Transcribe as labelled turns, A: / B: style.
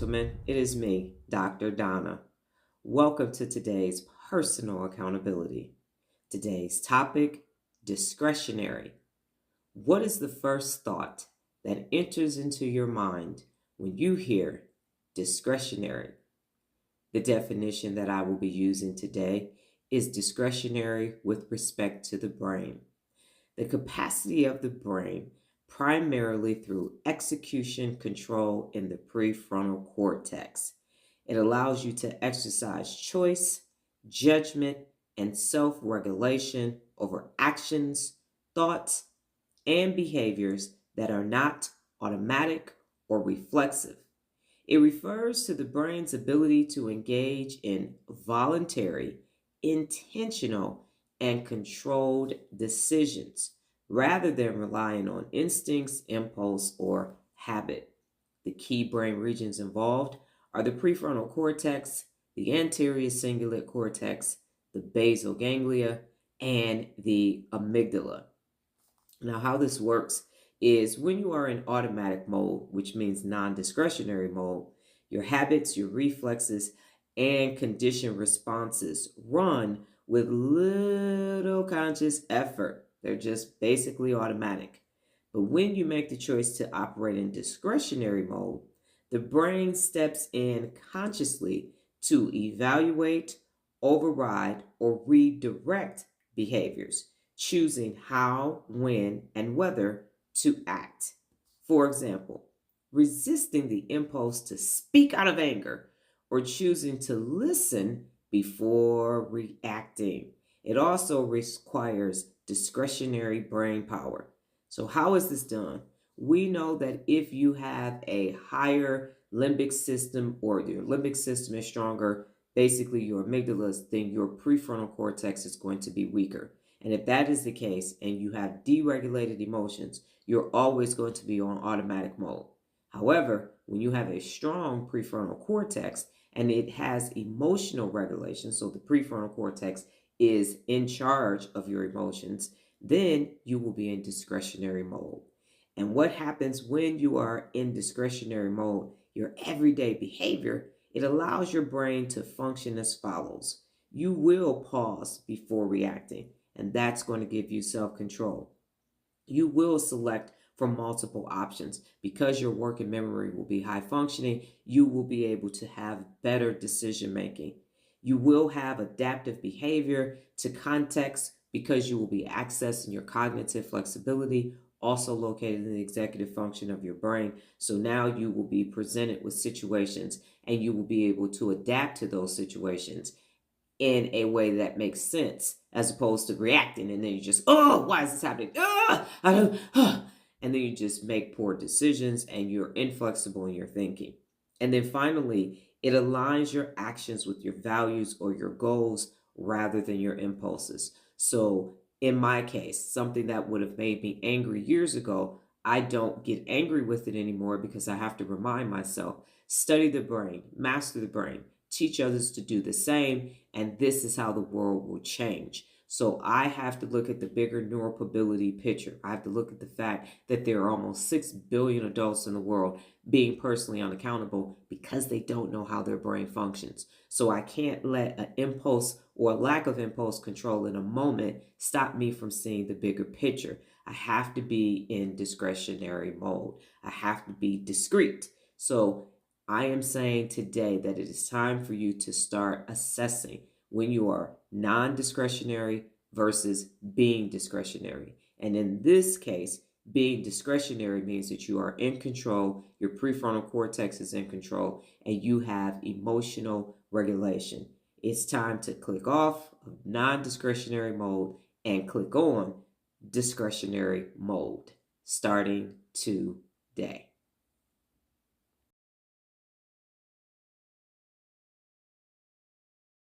A: gentlemen, it is me, Dr. Donna. Welcome to today's personal accountability. Today's topic, discretionary. What is the first thought that enters into your mind when you hear discretionary? The definition that I will be using today is discretionary with respect to the brain. The capacity of the brain, primarily through execution control in the prefrontal cortex. It allows you to exercise choice, judgment, and self regulation over actions, thoughts, and behaviors that are not automatic or reflexive. It refers to the brain's ability to engage in voluntary, intentional, and controlled decisions rather than relying on instincts, impulse, or habit. The key brain regions involved are the prefrontal cortex, the anterior cingulate cortex, the basal ganglia, and the amygdala. Now, how this works is when you are in automatic mode, which means non discretionary mode, your habits, your reflexes, and conditioned responses run with little conscious effort. They're just basically automatic. But when you make the choice to operate in discretionary mode, the brain steps in consciously to evaluate, override, or redirect behaviors, choosing how, when, and whether to act. For example, resisting the impulse to speak out of anger or choosing to listen before reacting. It also requires discretionary brain power. So, how is this done? We know that if you have a higher limbic system or your limbic system is stronger, basically your amygdala, then your prefrontal cortex is going to be weaker. And if that is the case and you have deregulated emotions, you're always going to be on automatic mode. However, when you have a strong prefrontal cortex and it has emotional regulation, so the prefrontal cortex is in charge of your emotions, then you will be in discretionary mode. And what happens when you are in discretionary mode, your everyday behavior, it allows your brain to function as follows. You will pause before reacting, and that's going to give you self control. You will select from multiple options. Because your working memory will be high functioning, you will be able to have better decision making. You will have adaptive behavior to context because you will be accessing your cognitive flexibility, also located in the executive function of your brain. So now you will be presented with situations and you will be able to adapt to those situations in a way that makes sense as opposed to reacting and then you just, oh, why is this happening? I don't, and then you just make poor decisions and you're inflexible in your thinking. And then finally, it aligns your actions with your values or your goals rather than your impulses. So in my case, something that would have made me angry years ago, I don't get angry with it anymore because I have to remind myself, study the brain, master the brain, teach others to do the same, and this is how the world will change. So I have to look at the bigger neuromobility picture. I have to look at the fact that there are almost 6 billion adults in the world being personally unaccountable because they don't know how their brain functions. So I can't let an impulse or a lack of impulse control in a moment stop me from seeing the bigger picture. I have to be in discretionary mode. I have to be discreet. So I am saying today that it is time for you to start assessing when you are non-discretionary versus being discretionary. And in this case, being discretionary means that you are in control, your prefrontal cortex is in control, and you have emotional regulation. It's time to click off of non-discretionary mode and click on discretionary mode starting today.